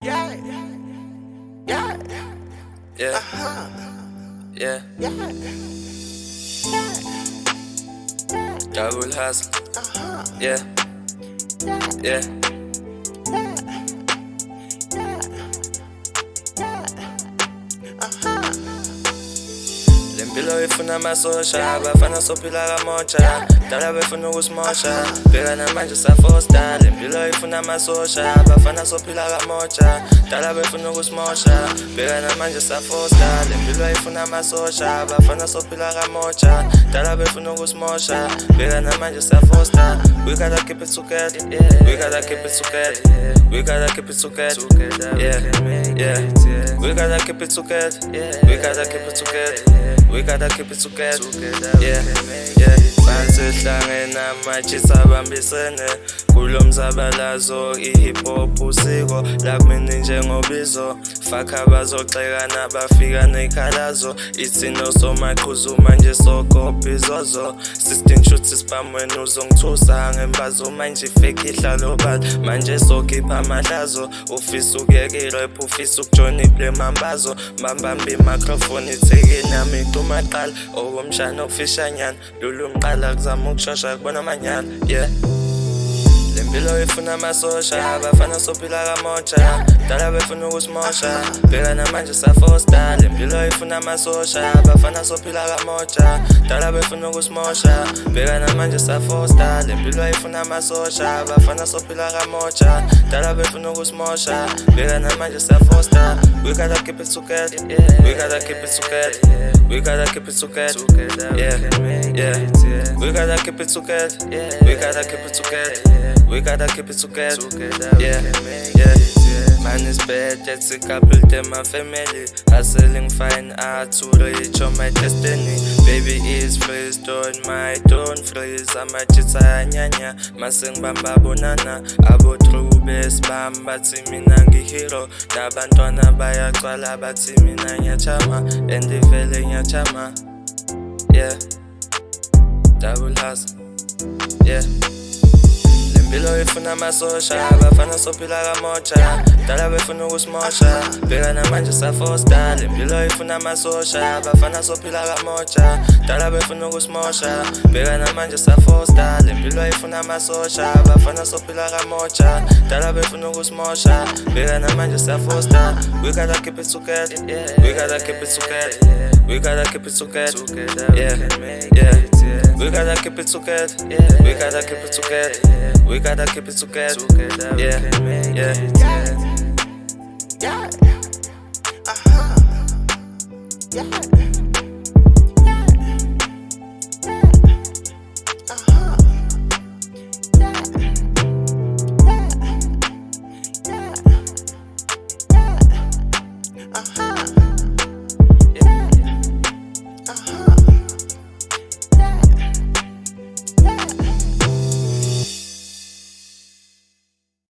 Yeah, yeah, Yeah, yeah, yeah, yeah, double hustle. Yeah, yeah, lempilo ifuna amasosha, abafana sophila kamoja, dala befuna ukusimosha, bhekana manje safosta. Lempilo ifuna amasosha, abafana sophila kamoja, dala befuna ukusimosha, bhekana manje safosta. Lempilo ifuna amasosha, abafana sophila kamoja, dala befuna ukusimosha, bhekana manje safosta. We gotta keep it together, yeah. We gotta keep it together, we gotta keep it together, yeah, yeah. We gotta keep it together, yeah. We gotta keep it together, we gotta keep it together, yeah, yeah. Phansi sihlangene manje sabambisene kulo mzabalazo, i-hip hop usiko la kumina njengobizo, fuck abazoxekana bafika nekhalazo, ithino somaqhuzu manje sokopha izozo, 16 shots spam wena uzongithusa ngembazo, manje fake ihlalo bali manje sokhipha amahlazo, ufisa ukuyekela ufisa ukujona iplay mambazo, mbambamba i-microphone itheke nami kumaqala okomshana okufishanyana, lolu mqala kuzama ukushosha kubona amanyala, yeah. Lempilo ifuna amasosha, abafana sophila kamoja, dala befuna ukusimosha, bhekana manje safosta. Lempilo ifuna amasosha, abafana sophila kamoja, dala befuna ukusimosha, bhekana manje safosta. Lempilo ifuna amasosha, abafana sophila kamoja, dala befuna ukusimosha, bhekana manje safosta. We gotta keep it together, yeah. We gotta keep it together, we gotta keep it together, yeah, yeah. We gotta keep it together, yeah. We gotta keep it together, we gotta keep it together, yeah, yeah. Man is bad, that's a couple to my family. Hustling fine art to reach on my destiny. Baby is freeze, don't freeze. I'm a chita nyanya, masing bamba bonana. Abo true best bamba timina hero. Nabantwana bayaqala bathi mina ngiyachama, and ivele ngiyachama, yeah. Double hustle, yeah. Lempilo ifuna amasosha, abafana sophila kamoja, dala befuna ukusimosha, bhekana manje safosta. Lempilo ifuna amasosha, abafana sophila kamoja, dala befuna ukusimosha, bhekana manje safosta. Lempilo ifuna amasosha, abafana sophila kamoja, dala befuna ukusimosha, bhekana manje safosta. We gotta keep it together, yeah. We gotta keep it together, we gotta keep it together, yeah, yeah. We gotta keep it together, yeah. We gotta keep it together, we gotta keep it together, yeah, yeah.